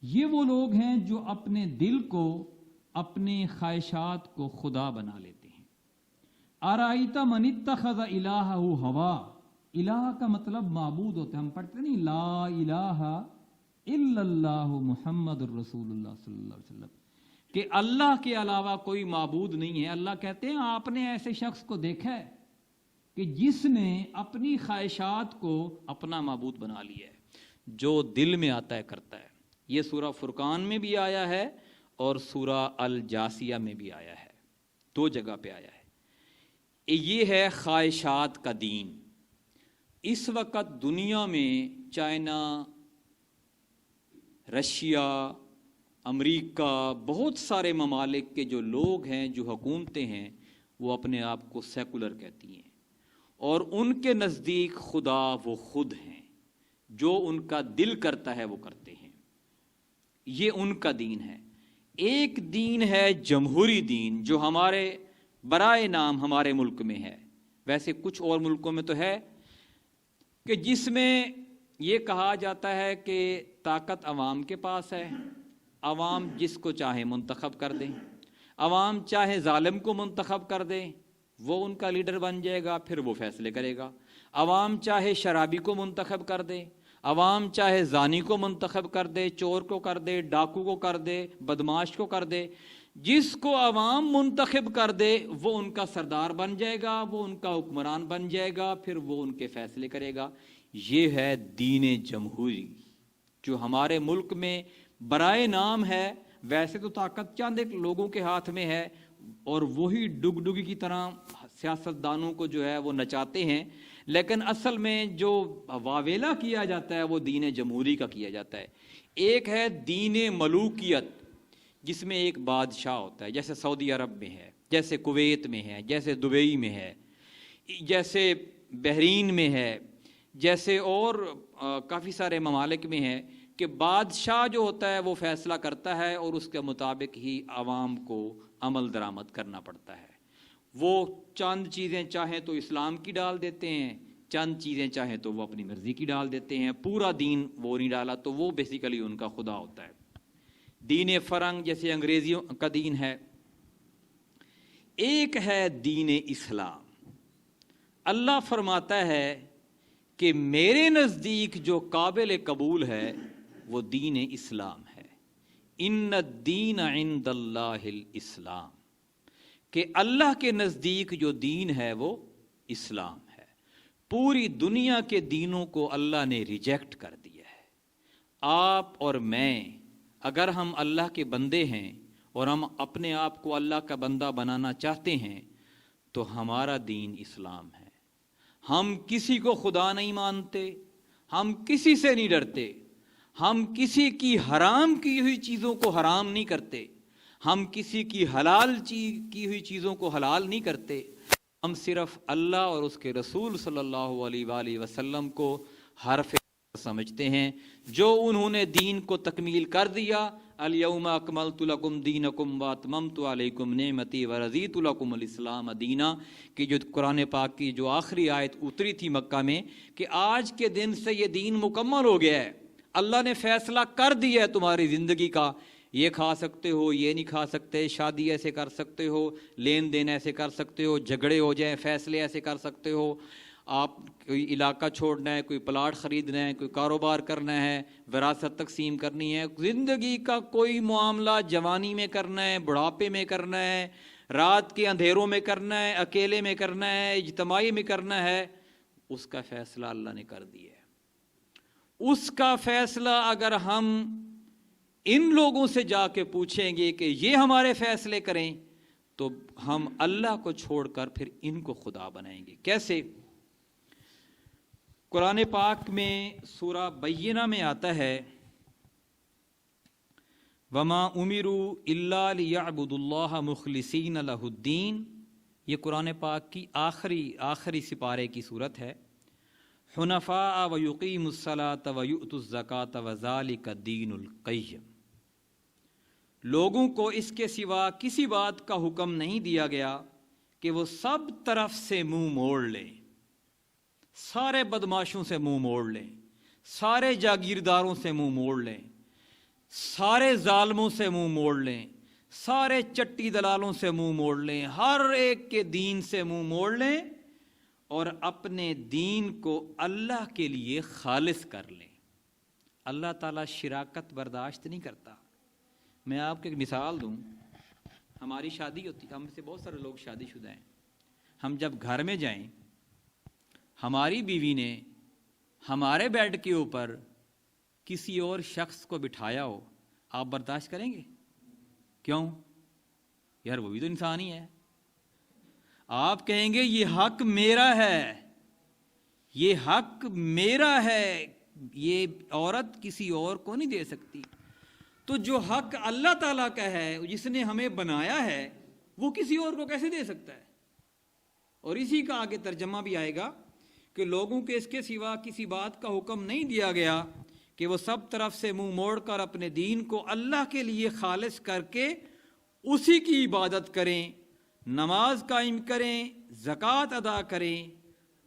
یہ وہ لوگ ہیں جو اپنے دل کو، اپنے خواہشات کو خدا بنا لیتے ہیں۔ ارائیت من اتخذ الہہ ہوا، الہ کا مطلب معبود ہوتا ہے، ہم پڑھتے نہیں لا الہ الا اللہ محمد الرسول اللہ صلی اللہ علیہ وسلم، کہ اللہ کے علاوہ کوئی معبود نہیں ہے۔ اللہ کہتے ہیں آپ نے ایسے شخص کو دیکھا ہے کہ جس نے اپنی خواہشات کو اپنا معبود بنا لیا ہے، جو دل میں آتا ہے کرتا ہے۔ یہ سورہ فرقان میں بھی آیا ہے اور سورہ الجاسیہ میں بھی آیا ہے، دو جگہ پہ آیا ہے۔ یہ ہے خواہشات کا دین۔ اس وقت دنیا میں چائنا، رشیا، امریکہ، بہت سارے ممالک کے جو لوگ ہیں، جو حکومتیں ہیں، وہ اپنے آپ کو سیکولر کہتی ہیں، اور ان کے نزدیک خدا وہ خود ہیں، جو ان کا دل کرتا ہے وہ کرتے ہیں۔ یہ ان کا دین ہے۔ ایک دین ہے جمہوری دین، جو ہمارے برائے نام ہمارے ملک میں ہے، ویسے کچھ اور ملکوں میں تو ہے، کہ جس میں یہ کہا جاتا ہے کہ طاقت عوام کے پاس ہے، عوام جس کو چاہے منتخب کر دیں، عوام چاہے ظالم کو منتخب کر دیں، وہ ان کا لیڈر بن جائے گا، پھر وہ فیصلے کرے گا۔ عوام چاہے شرابی کو منتخب کر دے، عوام چاہے زانی کو منتخب کر دے، چور کو کر دے، ڈاکو کو کر دے، بدماش کو کر دے، جس کو عوام منتخب کر دے وہ ان کا سردار بن جائے گا، وہ ان کا حکمران بن جائے گا، پھر وہ ان کے فیصلے کرے گا۔ یہ ہے دین جمہوری، جو ہمارے ملک میں برائے نام ہے۔ ویسے تو طاقت چند ایک لوگوں کے ہاتھ میں ہے، اور وہی ڈگ ڈگی کی طرح سیاستدانوں کو جو ہے وہ نچاتے ہیں، لیکن اصل میں جو واویلا کیا جاتا ہے وہ دین جمہوری کا کیا جاتا ہے۔ ایک ہے دین ملوکیت، جس میں ایک بادشاہ ہوتا ہے، جیسے سعودی عرب میں ہے، جیسے کویت میں ہے، جیسے دبئی میں ہے، جیسے بحرین میں ہے، جیسے اور کافی سارے ممالک میں ہے، کہ بادشاہ جو ہوتا ہے وہ فیصلہ کرتا ہے، اور اس کے مطابق ہی عوام کو عمل درآمد کرنا پڑتا ہے۔ وہ چند چیزیں چاہیں تو اسلام کی ڈال دیتے ہیں، چند چیزیں چاہیں تو وہ اپنی مرضی کی ڈال دیتے ہیں، پورا دین وہ نہیں ڈالا، تو وہ بیسیکلی ان کا خدا ہوتا ہے۔ دین فرنگ جیسے انگریزیوں کا دین ہے۔ ایک ہے دین اسلام۔ اللہ فرماتا ہے کہ میرے نزدیک جو قابل قبول ہے وہ دین اسلام ہے۔ ان الدین عند اللہ الاسلام، کہ اللہ کے نزدیک جو دین ہے وہ اسلام ہے۔ پوری دنیا کے دینوں کو اللہ نے ریجیکٹ کر دیا ہے۔ آپ اور میں اگر ہم اللہ کے بندے ہیں اور ہم اپنے آپ کو اللہ کا بندہ بنانا چاہتے ہیں تو ہمارا دین اسلام ہے۔ ہم کسی کو خدا نہیں مانتے، ہم کسی سے نہیں ڈرتے، ہم کسی کی حرام کی ہوئی چیزوں کو حرام نہیں کرتے، ہم کسی کی حلال کی ہوئی چیزوں کو حلال نہیں کرتے، ہم صرف اللہ اور اس کے رسول صلی اللہ علیہ وآلہ وسلم کو حرف سمجھتے ہیں، جو انہوں نے دین کو تکمیل کر دیا۔ الیوم اکملت لکم دینکم واتممت علیکم نعمتی ورضیت لکم الاسلام دینا، کہ جو قرآن پاک کی جو آخری آیت اتری تھی مکہ میں، کہ آج کے دن سے یہ دین مکمل ہو گیا ہے، اللہ نے فیصلہ کر دیا ہے تمہاری زندگی کا، یہ کھا سکتے ہو، یہ نہیں کھا سکتے، شادی ایسے کر سکتے ہو، لین دین ایسے کر سکتے ہو، جھگڑے ہو جائیں فیصلے ایسے کر سکتے ہو، آپ کوئی علاقہ چھوڑنا ہے، کوئی پلاٹ خریدنا ہے، کوئی کاروبار کرنا ہے، وراثت تقسیم کرنی ہے، زندگی کا کوئی معاملہ جوانی میں کرنا ہے، بڑھاپے میں کرنا ہے، رات کے اندھیروں میں کرنا ہے، اکیلے میں کرنا ہے، اجتماعی میں کرنا ہے، اس کا فیصلہ اللہ نے کر دیا ہے۔ اس کا فیصلہ اگر ہم ان لوگوں سے جا کے پوچھیں گے کہ یہ ہمارے فیصلے کریں، تو ہم اللہ کو چھوڑ کر پھر ان کو خدا بنائیں گے۔ کیسے؟ قرآن پاک میں سورہ بینہ میں آتا ہے وَمَا أُمِرُوا إِلَّا لِيَعْبُدُوا اللَّهَ مُخْلِصِينَ لَهُ الدِّينَ۔ یہ قرآن پاک کی آخری سپارے کی صورت ہے۔ حنفاء وَيُقِيمُوا الصَّلَاةَ وَيُؤْتُوا الزَّكَاةَ وَذَلِكَ الدِّينُ الْقَيِّمُ۔ لوگوں کو اس کے سوا کسی بات کا حکم نہیں دیا گیا کہ وہ سب طرف سے منہ موڑ لیں، سارے بدماشوں سے منہ موڑ لیں، سارے جاگیرداروں سے منہ موڑ لیں، سارے ظالموں سے منہ موڑ لیں، سارے چٹی دلالوں سے منہ موڑ لیں، ہر ایک کے دین سے منہ موڑ لیں اور اپنے دین کو اللہ کے لیے خالص کر لیں۔ اللہ تعالیٰ شراکت برداشت نہیں کرتا۔ میں آپ کو ایک مثال دوں، ہماری شادی ہوتی، ہم سے بہت سارے لوگ شادی شدہ ہیں، ہم جب گھر میں جائیں ہماری بیوی نے ہمارے بیڈ کے اوپر کسی اور شخص کو بٹھایا ہو، آپ برداشت کریں گے؟ کیوں؟ یار وہ بھی تو انسان ہی ہے۔ آپ کہیں گے یہ حق میرا ہے، یہ حق میرا ہے، یہ عورت کسی اور کو نہیں دے سکتی۔ تو جو حق اللہ تعالیٰ کا ہے، جس نے ہمیں بنایا ہے، وہ کسی اور کو کیسے دے سکتا ہے؟ اور اسی کا آگے ترجمہ بھی آئے گا کہ لوگوں کے اس کے سوا کسی بات کا حکم نہیں دیا گیا کہ وہ سب طرف سے منہ موڑ کر اپنے دین کو اللہ کے لیے خالص کر کے اسی کی عبادت کریں، نماز قائم کریں، زکوٰۃ ادا کریں،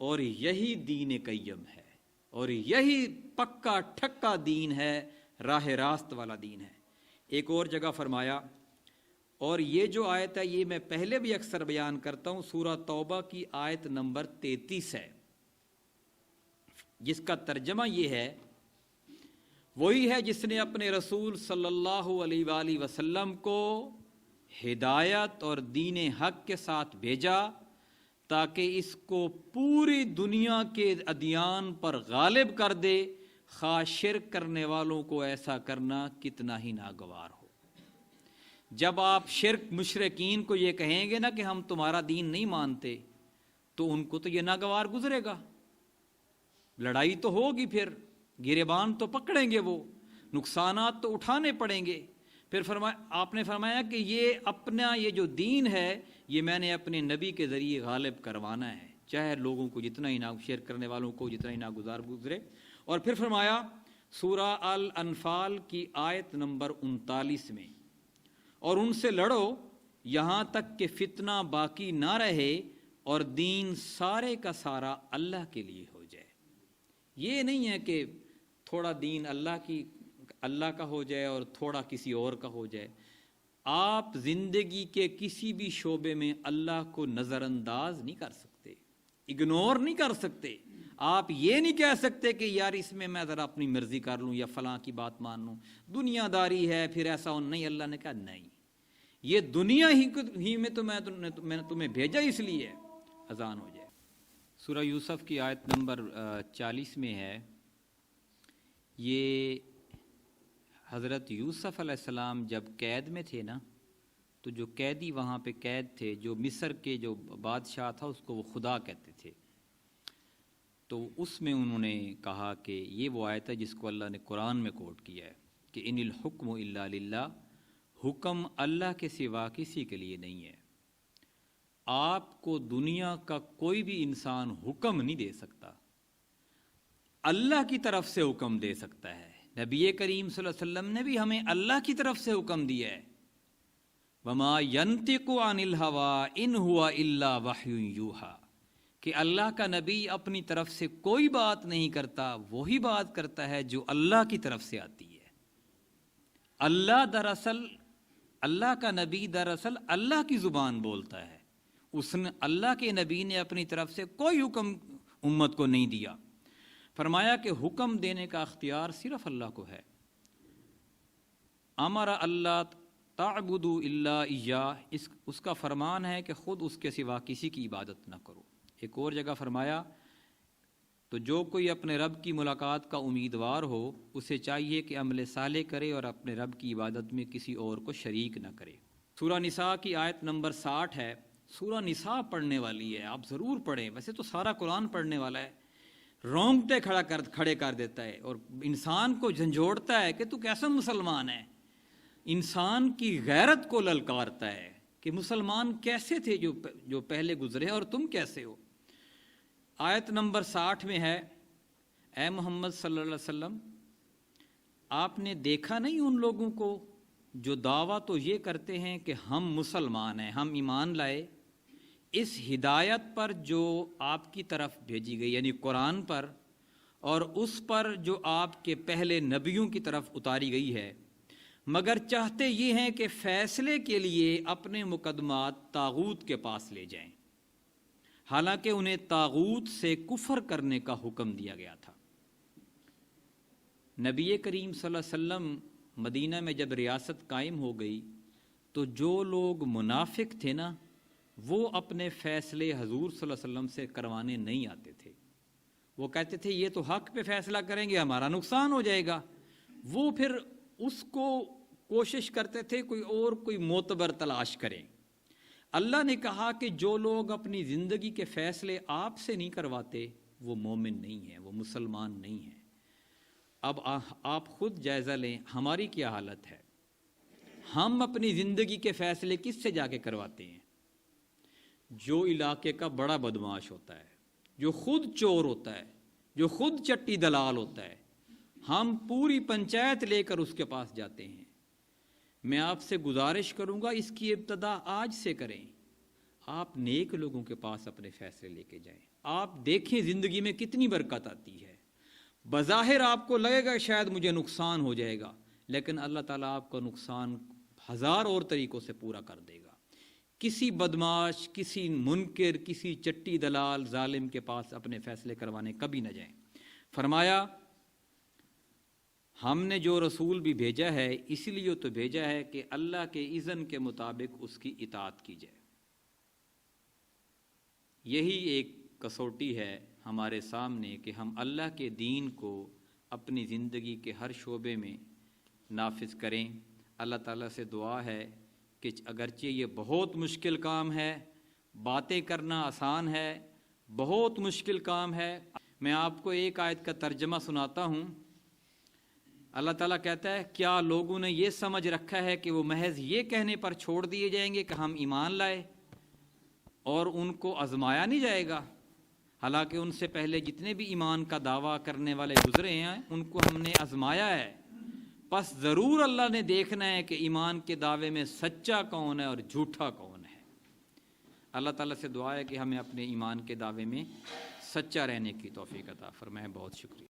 اور یہی دین قیم ہے، اور یہی پکا ٹھکا دین ہے، راہ راست والا دین ہے۔ ایک اور جگہ فرمایا، اور یہ جو آیت ہے یہ میں پہلے بھی اکثر بیان کرتا ہوں، سورہ توبہ کی آیت نمبر 33 ہے، جس کا ترجمہ یہ ہے، وہی ہے جس نے اپنے رسول صلی اللہ علیہ وآلہ وسلم کو ہدایت اور دین حق کے ساتھ بھیجا تاکہ اس کو پوری دنیا کے ادیان پر غالب کر دے، خواہ شرک کرنے والوں کو ایسا کرنا کتنا ہی ناگوار ہو۔ جب آپ شرک مشرکین کو یہ کہیں گے نا کہ ہم تمہارا دین نہیں مانتے، تو ان کو تو یہ ناگوار گزرے گا، لڑائی تو ہوگی، پھر گریبان تو پکڑیں گے، وہ نقصانات تو اٹھانے پڑیں گے۔ پھر آپ نے فرمایا کہ یہ اپنا یہ جو دین ہے یہ میں نے اپنے نبی کے ذریعے غالب کروانا ہے، چاہے لوگوں کو جتنا ہی شرک کرنے والوں کو جتنا ہی ناگزار گزرے۔ اور پھر فرمایا سورہ الانفال کی آیت نمبر 39 میں، اور ان سے لڑو یہاں تک کہ فتنہ باقی نہ رہے اور دین سارے کا سارا اللہ کے لیے ہو جائے۔ یہ نہیں ہے کہ تھوڑا دین اللہ کا ہو جائے اور تھوڑا کسی اور کا ہو جائے۔ آپ زندگی کے کسی بھی شعبے میں اللہ کو نظر انداز نہیں کر سکتے، اگنور نہیں کر سکتے۔ آپ یہ نہیں کہہ سکتے کہ یار اس میں ذرا اپنی مرضی کر لوں یا فلاں کی بات مان لوں، دنیا داری ہے پھر ایسا ہو۔ نہیں، اللہ نے کہا نہیں، یہ دنیا ہی میں تو میں نے تمہیں بھیجا اس لیے اذان ہو جائے۔ سورہ یوسف کی آیت نمبر 40 میں ہے، یہ حضرت یوسف علیہ السلام جب قید میں تھے نا، تو جو قیدی وہاں پہ قید تھے، جو مصر کے جو بادشاہ تھا اس کو وہ خدا کہتے تھے، تو اس میں انہوں نے کہا کہ یہ وہ آیت ہے جس کو اللہ نے قرآن میں کوٹ کیا ہے کہ ان الحکم الا للہ، حکم اللہ کے سوا کسی کے لیے نہیں ہے۔ آپ کو دنیا کا کوئی بھی انسان حکم نہیں دے سکتا، اللہ کی طرف سے حکم دے سکتا ہے۔ نبی کریم صلی اللہ علیہ وسلم نے بھی ہمیں اللہ کی طرف سے حکم دیا ہے، وما ينطق عن الهوى ان هو الا وحی یوحی، کہ اللہ کا نبی اپنی طرف سے کوئی بات نہیں کرتا، وہی بات کرتا ہے جو اللہ کی طرف سے آتی ہے۔ اللہ کا نبی دراصل اللہ کی زبان بولتا ہے، اللہ کے نبی نے اپنی طرف سے کوئی حکم امت کو نہیں دیا۔ فرمایا کہ حکم دینے کا اختیار صرف اللہ کو ہے۔ امر اللہ تعبدوا الا ایاہ، اس کا فرمان ہے کہ خود اس کے سوا کسی کی عبادت نہ کرو۔ ایک اور جگہ فرمایا تو جو کوئی اپنے رب کی ملاقات کا امیدوار ہو اسے چاہیے کہ عمل صالح کرے اور اپنے رب کی عبادت میں کسی اور کو شریک نہ کرے۔ سورہ نساء کی آیت نمبر 60 ہے، سورہ نساء پڑھنے والی ہے، آپ ضرور پڑھیں، ویسے تو سارا قرآن پڑھنے والا ہے، رونگٹے کھڑے کر دیتا ہے اور انسان کو جھنجھوڑتا ہے کہ تو کیسا مسلمان ہے، انسان کی غیرت کو للکارتا ہے کہ مسلمان کیسے تھے جو پہلے گزرے اور تم کیسے ہو۔ آیت نمبر 60 میں ہے، اے محمد صلی اللہ علیہ وسلم، آپ نے دیکھا نہیں ان لوگوں کو جو دعویٰ تو یہ کرتے ہیں کہ ہم مسلمان ہیں، ہم ایمان لائے اس ہدایت پر جو آپ کی طرف بھیجی گئی، یعنی قرآن پر، اور اس پر جو آپ کے پہلے نبیوں کی طرف اتاری گئی ہے، مگر چاہتے یہ ہیں کہ فیصلے کے لیے اپنے مقدمات طاغوت کے پاس لے جائیں، حالانکہ انہیں طاغوت سے کفر کرنے کا حکم دیا گیا تھا۔ نبی کریم صلی اللہ علیہ وسلم مدینہ میں جب ریاست قائم ہو گئی تو جو لوگ منافق تھے نا، وہ اپنے فیصلے حضور صلی اللہ علیہ وسلم سے کروانے نہیں آتے تھے۔ وہ کہتے تھے یہ تو حق پہ فیصلہ کریں گے، ہمارا نقصان ہو جائے گا۔ وہ پھر اس کو کوشش کرتے تھے کوئی معتبر تلاش کریں۔ اللہ نے کہا کہ جو لوگ اپنی زندگی کے فیصلے آپ سے نہیں کرواتے وہ مومن نہیں ہیں، وہ مسلمان نہیں ہیں۔ اب آپ خود جائزہ لیں ہماری کیا حالت ہے۔ ہم اپنی زندگی کے فیصلے کس سے جا کے کرواتے ہیں؟ جو علاقے کا بڑا بدماش ہوتا ہے، جو خود چور ہوتا ہے، جو خود چٹی دلال ہوتا ہے، ہم پوری پنچایت لے کر اس کے پاس جاتے ہیں۔ میں آپ سے گزارش کروں گا اس کی ابتدا آج سے کریں۔ آپ نیک لوگوں کے پاس اپنے فیصلے لے کے جائیں، آپ دیکھیں زندگی میں کتنی برکت آتی ہے۔ بظاہر آپ کو لگے گا شاید مجھے نقصان ہو جائے گا، لیکن اللہ تعالیٰ آپ کا نقصان ہزار اور طریقوں سے پورا کر دے گا۔ کسی بدماش، کسی منکر، کسی چٹی دلال ظالم کے پاس اپنے فیصلے کروانے کبھی نہ جائیں۔ فرمایا ہم نے جو رسول بھی بھیجا ہے اس لیے تو بھیجا ہے کہ اللہ کے اذن کے مطابق اس کی اطاعت کی جائے۔ یہی ایک کسوٹی ہے ہمارے سامنے کہ ہم اللہ کے دین کو اپنی زندگی کے ہر شعبے میں نافذ کریں۔ اللہ تعالیٰ سے دعا ہے کہ اگرچہ یہ بہت مشکل کام ہے، باتیں کرنا آسان ہے، بہت مشکل کام ہے۔ میں آپ کو ایک آیت کا ترجمہ سناتا ہوں۔ اللہ تعالیٰ کہتا ہے کیا لوگوں نے یہ سمجھ رکھا ہے کہ وہ محض یہ کہنے پر چھوڑ دیے جائیں گے کہ ہم ایمان لائے اور ان کو آزمایا نہیں جائے گا؟ حالانکہ ان سے پہلے جتنے بھی ایمان کا دعویٰ کرنے والے گزرے ہیں ان کو ہم نے آزمایا ہے۔ پس ضرور اللہ نے دیکھنا ہے کہ ایمان کے دعوے میں سچا کون ہے اور جھوٹا کون ہے۔ اللہ تعالیٰ سے دعا ہے کہ ہمیں اپنے ایمان کے دعوے میں سچا رہنے کی توفیق عطا فرمائے۔ بہت شکریہ۔